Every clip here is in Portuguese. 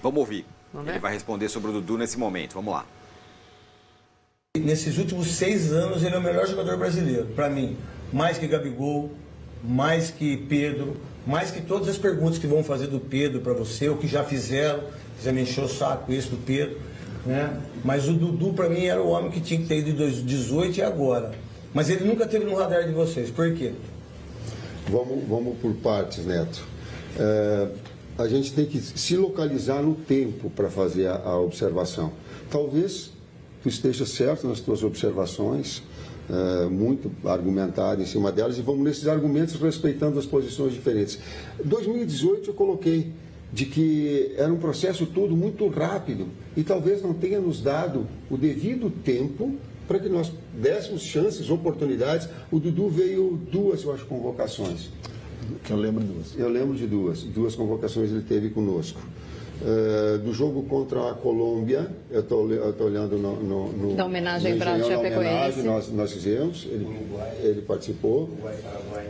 Vamos ouvir. Ele vai responder sobre o Dudu nesse momento. Vamos lá. Nesses últimos 6 anos, ele é o melhor jogador brasileiro, para mim. Mais que Gabigol, mais que Pedro, mais que todas as perguntas que vão fazer do Pedro para você, ou que já fizeram, já me encheu o saco isso do Pedro, né? Mas o Dudu, para mim, era o homem que tinha que ter ido em 2018 e agora. Mas ele nunca teve no radar de vocês. Por quê? Vamos por partes, Neto. A gente tem que se localizar no tempo para fazer a observação. Talvez tu esteja certo nas tuas observações, muito argumentado em cima delas, e vamos nesses argumentos respeitando as posições diferentes. 2018 eu coloquei de que era um processo todo muito rápido e talvez não tenha nos dado o devido tempo para que nós dessemos chances, oportunidades. O Dudu veio 2, eu acho, convocações. Que eu lembro de 2. Eu lembro de 2 convocações ele teve conosco. Do jogo contra a Colômbia, eu estou olhando no da homenagem para a Chapecoense. Nós fizemos, ele participou,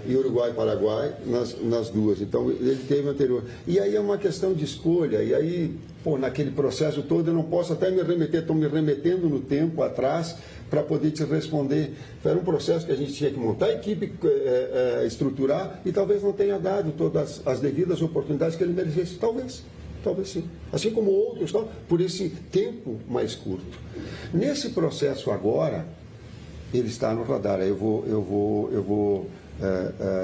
e Uruguai e Paraguai nas 2, então ele teve anterior. E aí é uma questão de escolha, e aí, naquele processo todo eu não posso até me remeter, estou me remetendo no tempo atrás para poder te responder. Era um processo que a gente tinha que montar a equipe, estruturar, e talvez não tenha dado todas as devidas oportunidades que ele merecesse, talvez sim. Assim como outros, por esse tempo mais curto. Nesse processo agora, ele está no radar. Eu vou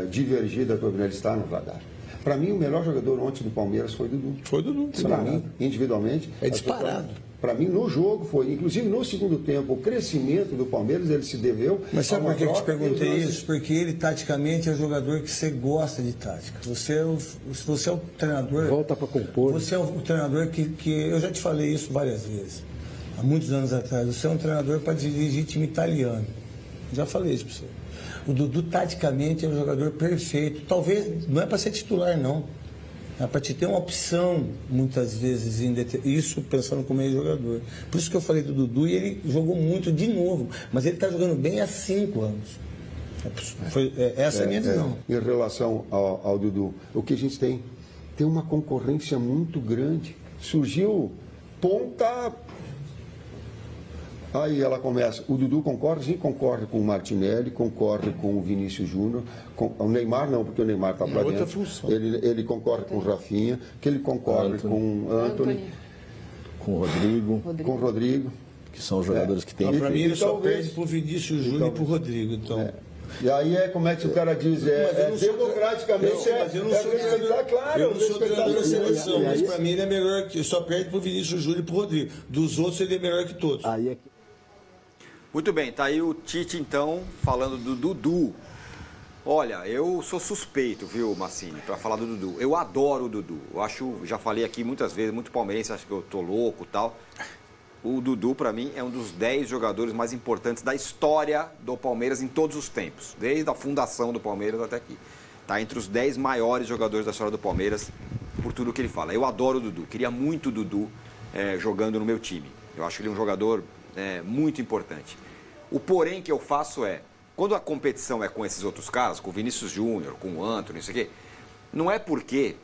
divergir da tua opinião, ele está no radar. Para mim, o melhor jogador ontem do Palmeiras foi o Dudu. Foi o Dudu. Para mim, individualmente. É disparado. Para mim, no jogo, foi. Inclusive, no segundo tempo, o crescimento do Palmeiras, ele se deveu... Mas sabe por que eu te perguntei isso? Porque ele, taticamente, é o jogador que você gosta de tática. Você é o treinador... Volta para compor. Você é o treinador que... Eu já te falei isso várias vezes. Há muitos anos atrás. Você é um treinador para dirigir time italiano. Já falei isso para você. O Dudu, taticamente, é um jogador perfeito. Talvez, não é para ser titular, não. É para te ter uma opção, muitas vezes, isso pensando como jogador. Por isso que eu falei do Dudu, e ele jogou muito de novo. Mas ele está jogando bem há 5 anos. Essa é a minha visão. Em relação ao Dudu, o que a gente tem uma concorrência muito grande. Surgiu ponta... Aí ela começa, o Dudu concorre, sim, concorre com o Martinelli, concorre com o Vinícius Júnior, o Neymar não, porque o Neymar está para dentro. Função. Ele concorre com o Rafinha, que ele concorre com o Antony, com o Rodrigo, com o Rodrigo, que são os jogadores que tem. Para mim ele só perde para o Vinícius Júnior e para o Rodrigo, então... E aí como é que o cara diz, democraticamente, mas eu não sou treinador, claro, eu não sou treinador da seleção, mas para mim ele é melhor, só perde para o Vinícius Júnior e para o Rodrigo. Dos outros ele é melhor que todos. Muito bem, tá aí o Tite, então, falando do Dudu. Olha, eu sou suspeito, viu, Massini, para falar do Dudu. Eu adoro o Dudu. Já falei aqui muitas vezes, muito palmeirense, acho que eu tô louco e tal. O Dudu, para mim, é um dos 10 jogadores mais importantes da história do Palmeiras em todos os tempos. Desde a fundação do Palmeiras até aqui. Tá entre os 10 maiores jogadores da história do Palmeiras, por tudo que ele fala. Eu adoro o Dudu. Queria muito o Dudu jogando no meu time. Eu acho ele um jogador muito importante. O porém que eu faço quando a competição é com esses outros caras, com o Vinícius Júnior, com o Antony, não sei o quê,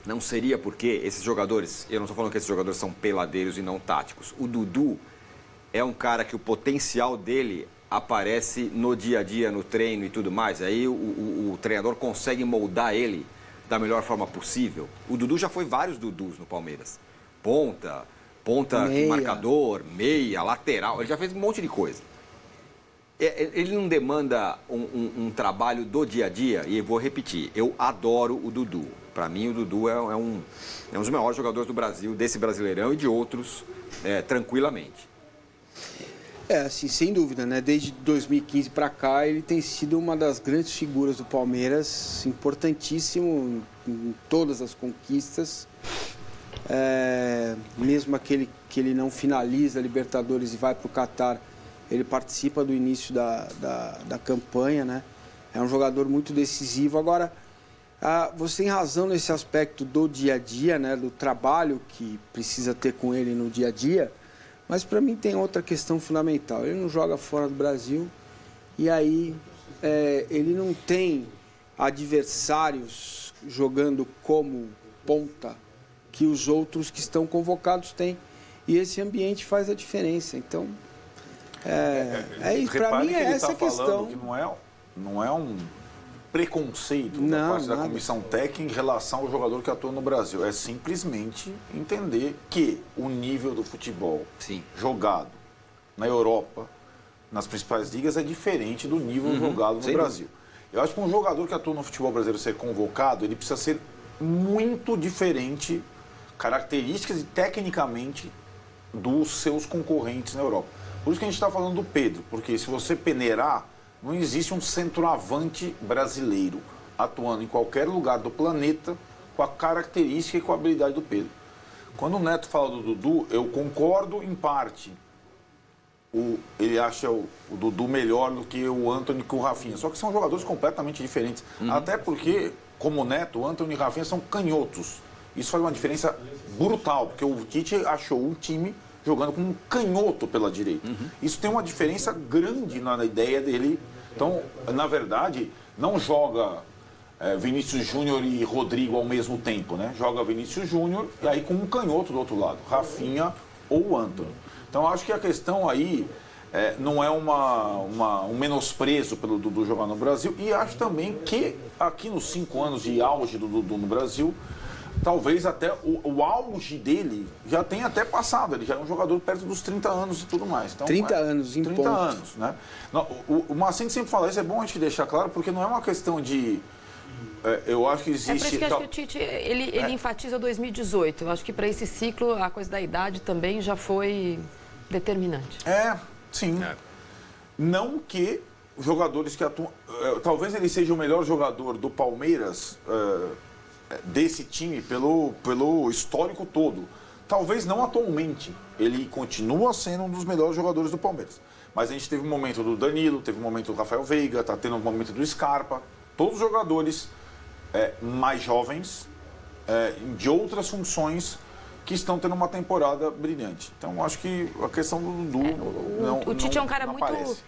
não seria porque esses jogadores, eu não estou falando que esses jogadores são peladeiros e não táticos. O Dudu é um cara que o potencial dele aparece no dia a dia, no treino e tudo mais. Aí o treinador consegue moldar ele da melhor forma possível. O Dudu já foi vários Dudus no Palmeiras. Ponta, meia. Marcador, meia, lateral, ele já fez um monte de coisa. Ele não demanda um trabalho do dia a dia, e eu vou repetir, eu adoro o Dudu. Para mim, o Dudu é um dos maiores jogadores do Brasil, desse Brasileirão e de outros, tranquilamente. Assim, sem dúvida, né? Desde 2015 para cá, ele tem sido uma das grandes figuras do Palmeiras, importantíssimo em todas as conquistas. Mesmo aquele que ele não finaliza a Libertadores e vai para o Catar, ele participa do início da campanha, né? É um jogador muito decisivo. Agora, você tem razão nesse aspecto do dia a dia, né? Do trabalho que precisa ter com ele no dia a dia, mas para mim tem outra questão fundamental. Ele não joga fora do Brasil e aí ele não tem adversários jogando como ponta que os outros que estão convocados têm. E esse ambiente faz a diferença. Então, para mim, é essa a questão. Que não é um preconceito da parte da comissão técnica em relação ao jogador que atua no Brasil. É simplesmente entender que o nível do futebol jogado na Europa, nas principais ligas, é diferente do nível jogado no Brasil. Eu acho que um jogador que atua no futebol brasileiro ser convocado, ele precisa ser muito diferente, características e tecnicamente, dos seus concorrentes na Europa. Por isso que a gente está falando do Pedro, porque se você peneirar, não existe um centroavante brasileiro atuando em qualquer lugar do planeta com a característica e com a habilidade do Pedro. Quando o Neto fala do Dudu, eu concordo em parte. Ele acha o Dudu melhor do que o Antony e o Rafinha. Só que são jogadores completamente diferentes. Até porque, como o Neto, o Antony e o Rafinha são canhotos. Isso faz uma diferença brutal, porque o Tite achou um time jogando com um canhoto pela direita. Isso tem uma diferença grande na ideia dele. Então, na verdade, não joga Vinícius Júnior e Rodrigo ao mesmo tempo, né? Joga Vinícius Júnior e aí com um canhoto do outro lado, Rafinha ou Antony. Então, acho que a questão aí não é um menosprezo pelo Dudu jogar no Brasil. E acho também que aqui nos 5 anos de auge do Dudu no Brasil, talvez até o auge dele já tenha até passado. Ele já é um jogador perto dos 30 anos e tudo mais. Então, 30 anos, em 30 ponto. anos, né? O Massini sempre fala isso, é bom a gente deixar claro, porque não é uma questão de... eu acho que existe... por isso que acho que o Tite, ele enfatiza 2018. Eu acho que para esse ciclo, a coisa da idade também já foi determinante. Sim. Não que jogadores que atuam... talvez ele seja o melhor jogador do Palmeiras... desse time pelo histórico todo. Talvez não atualmente. Ele continua sendo um dos melhores jogadores do Palmeiras. Mas a gente teve um momento do Danilo, teve um momento do Rafael Veiga, está tendo um momento do Scarpa. Todos os jogadores mais jovens, de outras funções, que estão tendo uma temporada brilhante. Então, acho que a questão do Dudu... O Tite é um cara muito... aparece.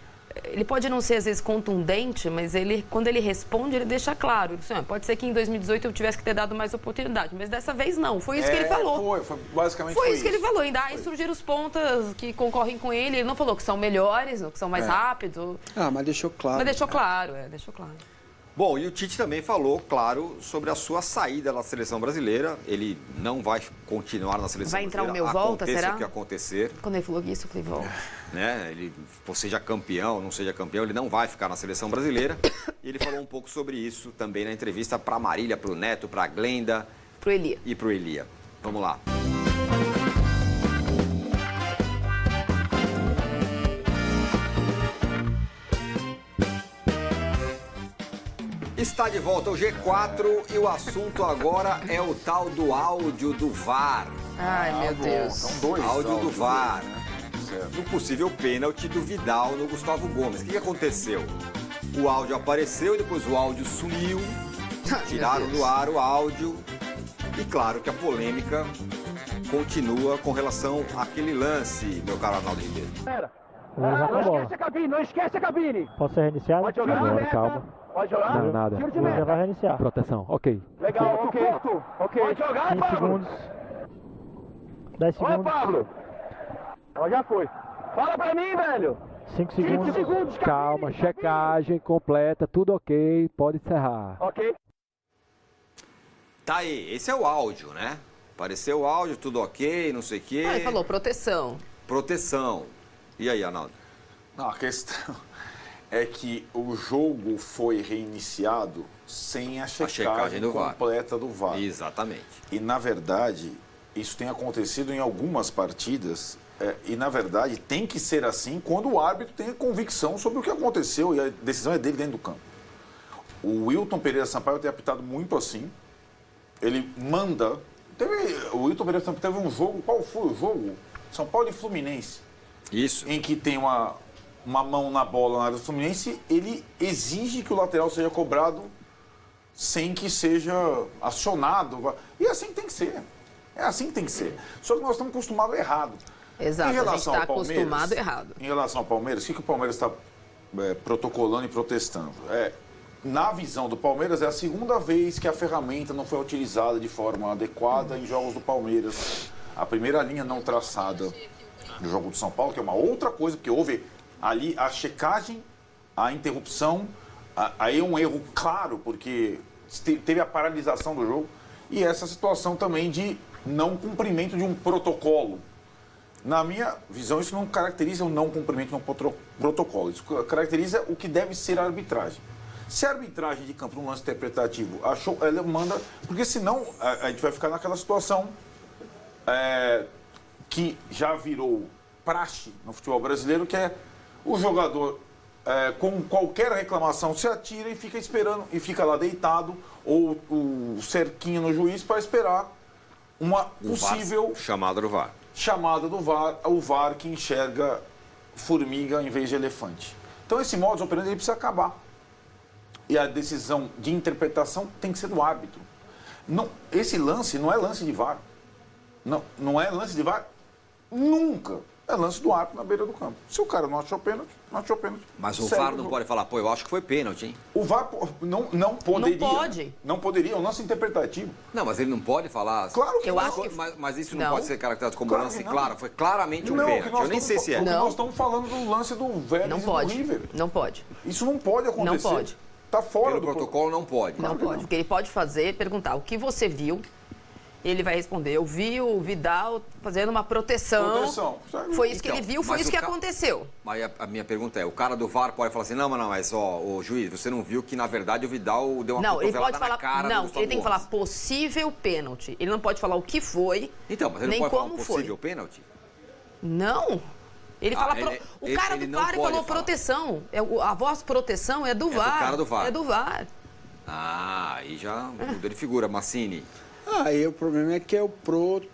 Ele pode não ser, às vezes, contundente, mas quando ele responde, ele deixa claro. Ele diz, pode ser que em 2018 eu tivesse que ter dado mais oportunidade, mas dessa vez não. Foi isso que ele falou. Foi basicamente foi isso que ele falou. Ainda aí surgiram os pontas que concorrem com ele. Ele não falou que são melhores, ou que são mais rápidos. Mas deixou claro. Mas deixou claro, deixou claro. Bom, e o Tite também falou, claro, sobre a sua saída da seleção brasileira. Ele não vai continuar na seleção brasileira. Vai entrar o meu volta, será? Aconteça o que acontecer. Quando ele falou isso, eu falei, volta. Ele seja campeão, não seja campeão, ele não vai ficar na seleção brasileira. E ele falou um pouco sobre isso também na entrevista para a Marília, para o Neto, para a Glenda. Pro Elia. E pro Elia. Vamos lá. Está de volta o G4 e o assunto agora é o tal do áudio do VAR. Ai, meu Deus. São 2 áudio do VAR. Né? No possível pênalti do Vidal no Gustavo Gomes. O que aconteceu? O áudio apareceu e depois o áudio sumiu. Tiraram do ar o áudio. E claro que a polêmica continua com relação àquele lance, meu caro Arnaldo Ribeiro. Não esquece a cabine, não esquece a cabine. Posso ser reiniciado? Pode jogar, agora, calma. Pode jogar? Não, nada. Tiro de Já meta. vai reiniciar. Proteção, ok. Legal, ok. Pode jogar, 15 Pablo. segundos. 10 Oi, segundos. Pablo. Já foi. Fala pra mim, velho. 5 15 segundos. segundos, Calma, cabine, checagem completa, tudo ok, pode encerrar. Ok. Tá aí, esse é o áudio, né? Apareceu o áudio, tudo ok, não sei o quê. Ele falou proteção. Proteção. E aí, Arnaldo? Não, a questão é que o jogo foi reiniciado sem a checagem completa do VAR. Exatamente. E, na verdade, isso tem acontecido em algumas partidas. E, na verdade, tem que ser assim quando o árbitro tem convicção sobre o que aconteceu e a decisão é dele dentro do campo. O Wilton Pereira Sampaio tem apitado muito assim. Ele manda... o Wilton Pereira Sampaio teve um jogo... Qual foi o jogo? São Paulo e Fluminense. Isso. Em que tem uma mão na bola na área do Fluminense, ele exige que o lateral seja cobrado sem que seja acionado. E assim tem que ser. É assim que tem que ser. Só que nós estamos acostumados errado. Exato, a gente está acostumado errado. Em relação ao Palmeiras, o que o Palmeiras está protocolando e protestando? na visão do Palmeiras, é a segunda vez que a ferramenta não foi utilizada de forma adequada em jogos do Palmeiras. A primeira linha não traçada do jogo do São Paulo, que é uma outra coisa, porque houve ali a checagem, a interrupção, aí é um erro claro, porque teve a paralisação do jogo, e essa situação também de não cumprimento de um protocolo. Na minha visão, isso não caracteriza o não cumprimento de um protocolo, isso caracteriza o que deve ser a arbitragem. Se a arbitragem de campo, num lance interpretativo, achou, ela manda... Porque senão a gente vai ficar naquela situação que já virou praxe no futebol brasileiro, que é o jogador, com qualquer reclamação, se atira e fica esperando, e fica lá deitado, ou o cerquinho no juiz para esperar uma possível... Chamada do VAR. Chamada do VAR, o VAR que enxerga formiga em vez de elefante. Então esse modus operandi ele precisa acabar. E a decisão de interpretação tem que ser do árbitro. Não, esse lance não é lance de VAR. Não é lance de VAR nunca. É lance do árbitro na beira do campo. Se o cara não achou pênalti, não achou pênalti. Mas o VAR não pode falar, pô, eu acho que foi pênalti, hein? O VAR não poderia. Não pode. Né? Não poderia, é um lance interpretativo. Não, mas ele não pode falar... Claro que eu não. acho que... Mas isso não Não. pode ser caracterizado como Claro lance, que não. claro, foi claramente um pênalti. Eu nem sei se é. Não. Nós estamos falando do lance do Vélez Não e do pode. River. Não pode. Isso não pode acontecer. Não pode. Está fora Pelo do protocolo não pode. Não pode. O que ele pode fazer é perguntar o que você viu. Ele vai responder, eu vi o Vidal fazendo uma proteção. Foi isso que ele viu, foi isso que aconteceu. Mas a minha pergunta é, o cara do VAR pode falar assim, não, mas ó, o juiz, você não viu que na verdade o Vidal deu uma cotovelada na cara não, do Gustavo ele tem que falar Gomes. possível pênalti. Ele não pode falar o que foi, Então, mas ele nem não pode como falar foi. possível pênalti? Não. Ele fala o cara ele do não VAR pode falou falar. proteção. A voz proteção é do VAR. do cara do VAR. É do VAR. Ah, aí já mudou de figura, Massini. Aí o problema é que é o protocolo.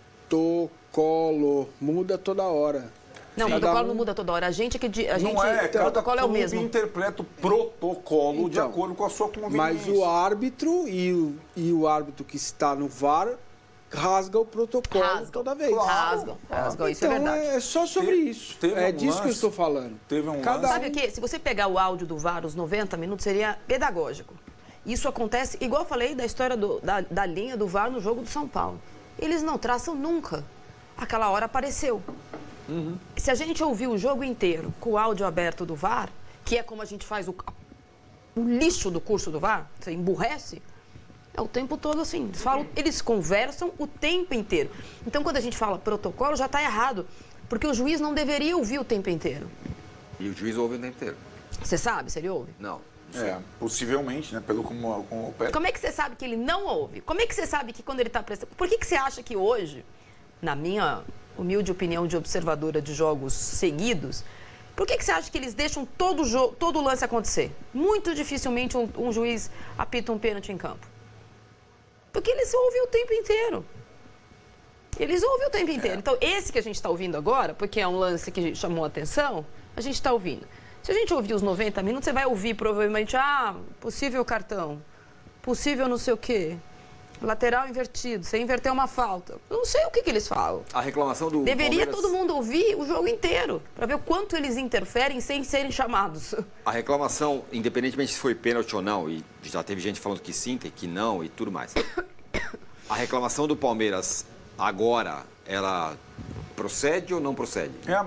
Muda toda hora. Não, o protocolo não muda toda hora. O protocolo é o mesmo. Interpreta o protocolo de acordo com a sua conveniência. Mas o árbitro e o árbitro que está no VAR rasga o protocolo toda vez. Rasgam, isso é Então verdade. é só sobre isso. É disso que eu estou falando. Teve um Sabe o que? Se você pegar o áudio do VAR, os 90 minutos, seria pedagógico. Isso acontece, igual eu falei da história da linha do VAR no jogo do São Paulo. Eles não traçam nunca. Aquela hora apareceu. Se a gente ouvir o jogo inteiro com o áudio aberto do VAR, que é como a gente faz o lixo do curso do VAR, você emburrece, é o tempo todo assim. Eles conversam o tempo inteiro. Então, quando a gente fala protocolo, já está errado. Porque o juiz não deveria ouvir o tempo inteiro. E o juiz ouve o tempo inteiro. Você sabe se ele ouve? Não. Possivelmente, né? Pelo como o pé. Como é que você sabe que ele não ouve? Como é que você sabe que quando ele está prestando... Por que você acha que hoje, na minha humilde opinião de observadora de jogos seguidos, por que você acha que eles deixam todo lance acontecer? Muito dificilmente um juiz apita um pênalti em campo. Porque eles ouvem o tempo inteiro. Eles ouvem o tempo inteiro. Então, esse que a gente está ouvindo agora, porque é um lance que chamou a atenção, a gente está ouvindo. Se a gente ouvir os 90 minutos, você vai ouvir provavelmente, possível cartão, possível não sei o quê, lateral invertido, você inverteu uma falta. Eu não sei o que eles falam. A reclamação do Deveria Palmeiras... todo mundo ouvir o jogo inteiro, para ver o quanto eles interferem sem serem chamados. A reclamação, independentemente se foi pênalti ou não, e já teve gente falando que sim, que não e tudo mais. A reclamação do Palmeiras agora, ela procede ou não procede? É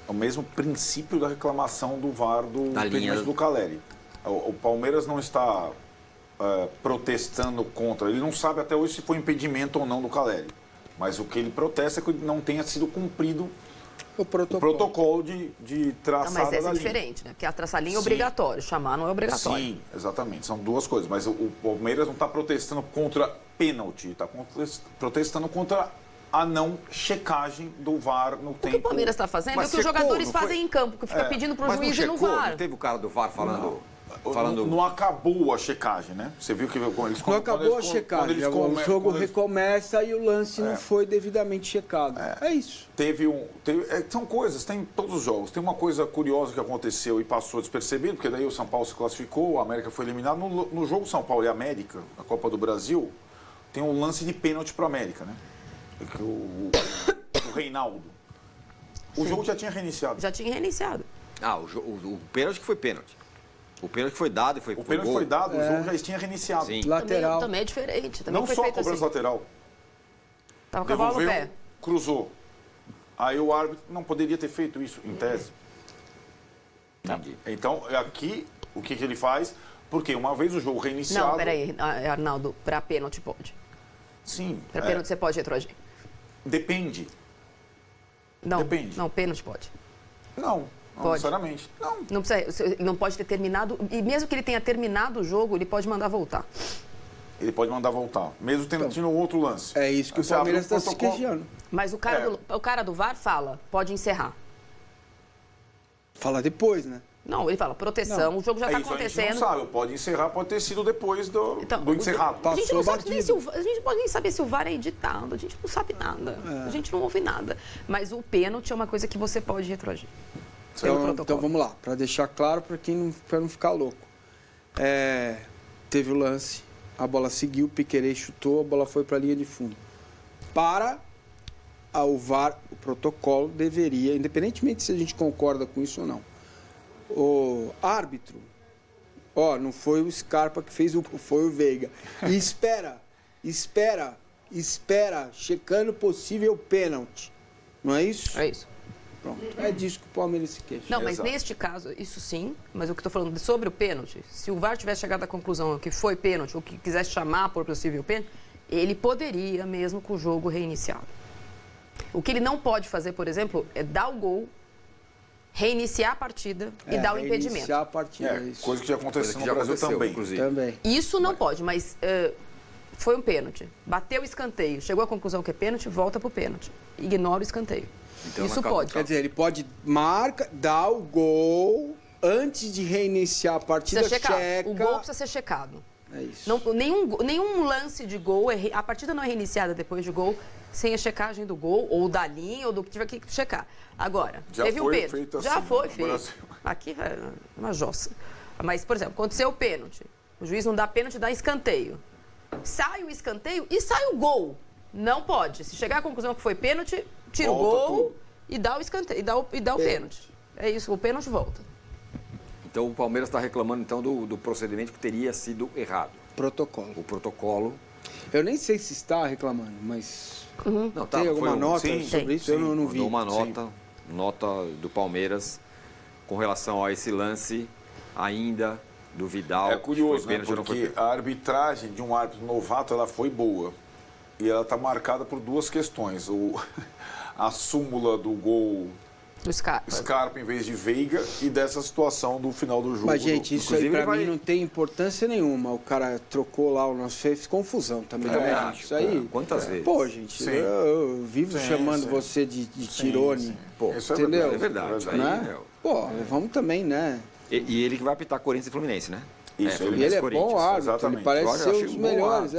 o mesmo princípio da reclamação do VAR do pênalti do Caleri. O Palmeiras não está protestando contra, ele não sabe até hoje se foi impedimento ou não do Caleri. Mas o que ele protesta é que não tenha sido cumprido o protocolo de traçada da linha. Mas essa é diferente, né? Porque a traçar linha é obrigatório, chamar não é obrigatório. Sim, exatamente. São duas coisas. Mas o Palmeiras não está protestando contra pênalti, está protestando contra a não checagem do VAR no tempo. O que o Palmeiras está fazendo é o que os jogadores fazem em campo, que fica pedindo para o juiz e no VAR. Não teve o cara do VAR falando... Não acabou a checagem, né? Você viu que eles... Não acabou a checagem. O jogo recomeça e o lance não foi devidamente checado. É isso. São coisas, tem em todos os jogos. Tem uma coisa curiosa que aconteceu e passou despercebido, porque daí o São Paulo se classificou, a América foi eliminada. No jogo São Paulo e América, na Copa do Brasil, tem um lance de pênalti para a América, né? O Reinaldo. O jogo já tinha reiniciado. Já tinha reiniciado. O pênalti que foi pênalti. O pênalti foi dado e foi O pênalti foi dado, o jogo já tinha reiniciado. Sim. Lateral. Também é diferente. Também não foi só a feito cobrança assim. lateral. Tava com a bola no pé. Cruzou. Aí o árbitro não poderia ter feito isso, em tese. Entendi. Então, aqui, o que ele faz? Porque uma vez o jogo reiniciado... Não, peraí, Arnaldo, para pênalti pode. Sim. Para pênalti você pode retroagir. Depende. Não, Depende. não, pênalti pode. Não necessariamente. Não precisa, ele não pode ter terminado, e mesmo que ele tenha terminado o jogo, ele pode mandar voltar. Ele pode mandar voltar, mesmo tendo tido outro lance. É isso que o Palmeiras está se queixando. Mas o cara do VAR fala, pode encerrar. Fala depois, né? Não, ele fala, proteção, o jogo já está acontecendo. A gente não sabe, pode encerrar, pode ter sido depois do encerrado. A gente não sabe nem a gente pode nem saber se o VAR é editado, a gente não sabe nada, a gente não ouve nada. Mas o pênalti é uma coisa que você pode retroagir. Então vamos lá, para deixar claro para não ficar louco. Teve o lance, a bola seguiu, o Piquerez chutou, a bola foi para a linha de fundo. Para o VAR, o protocolo deveria, independentemente se a gente concorda com isso ou não, o árbitro, não foi o Scarpa que fez, foi o Veiga. E espera, checando possível pênalti. Não é isso? É isso. Pronto. É disso que o Palmeiras se queixa. Não, mas neste caso, isso sim, mas o que eu estou falando sobre o pênalti, se o VAR tivesse chegado à conclusão que foi pênalti, ou que quisesse chamar por possível pênalti, ele poderia mesmo com o jogo reiniciado. O que ele não pode fazer, por exemplo, é dar o gol, reiniciar a partida e dar o impedimento. Reiniciar a partida, coisa que já aconteceu no Brasil também. Isso não pode, mas foi um pênalti. Bateu o escanteio, chegou à conclusão que é pênalti, volta para o pênalti. Ignora o escanteio. Então, isso pode. Quer dizer, ele pode dar o gol antes de reiniciar a partida, checa. O gol precisa ser checado. É isso. Não, nenhum lance de gol, a partida não é reiniciada depois de gol sem a checagem do gol, ou da linha, ou do que tiver que checar. Agora, teve um pênalti. Já foi feito. Aqui é uma jossa. Mas, por exemplo, aconteceu o pênalti. O juiz não dá pênalti, dá escanteio. Sai o escanteio e sai o gol. Não pode. Se chegar à conclusão que foi pênalti, tira o gol e dá o escanteio, e dá o pênalti. É isso, o pênalti volta. Então o Palmeiras está reclamando então do procedimento que teria sido errado. Protocolo. O protocolo. Eu nem sei se está reclamando, mas não, tem alguma nota sobre isso? Eu não vi. Uma nota do Palmeiras com relação a esse lance ainda do Vidal. É curioso, né? Porque a arbitragem de um árbitro novato ela foi boa. E ela está marcada por duas questões. A súmula do gol do Scarpa em vez de Veiga e dessa situação do final do jogo. Mas, gente, isso aí pra mim não tem importância nenhuma. O cara trocou lá o nosso, fez confusão também. Isso aí. Quantas vezes? Pô, gente, eu vivo chamando você de Tirone. Pô, isso entendeu? É verdade. Isso aí, né? Pô, vamos também, né? E ele que vai apitar Corinthians e Fluminense, né? Isso, ele é bom árbitro, ele parece ser um dos melhores.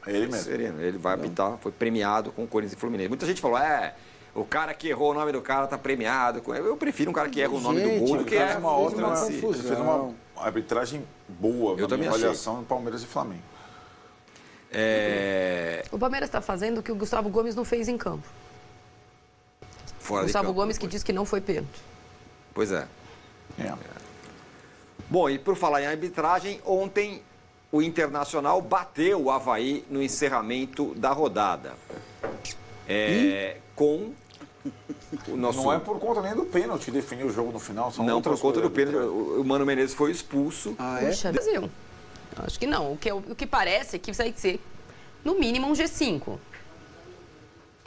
Ele mesmo. Sereno, ele vai apitar, foi premiado com Corinthians e Fluminense. Muita gente falou, o cara que errou o nome do cara tá premiado. Eu prefiro um cara que erra o nome do gol do que erra uma outra. Ele fez uma arbitragem boa na minha avaliação do Palmeiras e Flamengo. O Palmeiras está fazendo o que o Gustavo Gomes não fez em campo. Gustavo Gomes que diz que não foi pênalti. Pois é. Bom, e por falar em arbitragem, ontem o Internacional bateu o Avaí no encerramento da rodada. Com o nosso... Não é por conta nem do pênalti que definiu o jogo no final. Não, por conta do pênalti. O Mano Menezes foi expulso. Puxa, Brasil. Acho que não. O que parece é que vai ser, no mínimo, um G5.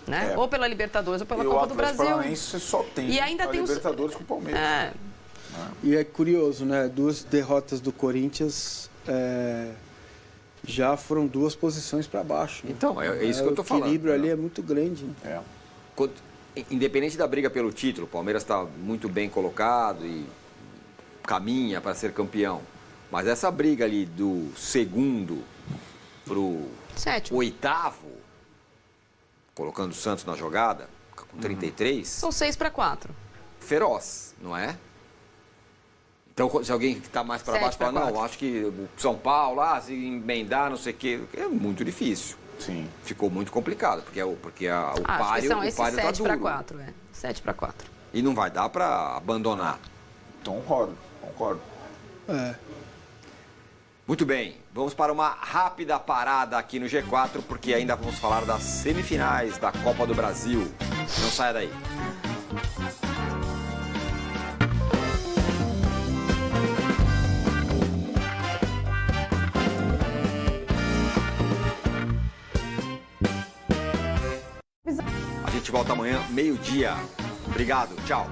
Né? Ou pela Libertadores ou pela Copa do Brasil. O Atlético só tem e ainda tem Libertadores com o Palmeiras. E é curioso, né? 2 derrotas do Corinthians já foram 2 posições para baixo. Né? Então, é isso que eu tô falando. O equilíbrio ali é muito grande. Né? Independente da briga pelo título, o Palmeiras está muito bem colocado e caminha para ser campeão. Mas essa briga ali do segundo pro 8º, colocando o Santos na jogada, com 33... São 6-4. Feroz, não é? Então, se alguém que está mais para baixo fala, não, acho que o São Paulo, se emendar, não sei o quê, é muito difícil. Sim. Ficou muito complicado, porque o páreo são tá duro. 7-4, 7-4. E não vai dar para abandonar. Concordo. Muito bem, vamos para uma rápida parada aqui no G4, porque ainda vamos falar das semifinais da Copa do Brasil. Não saia daí. A gente volta amanhã, meio-dia. Obrigado, tchau.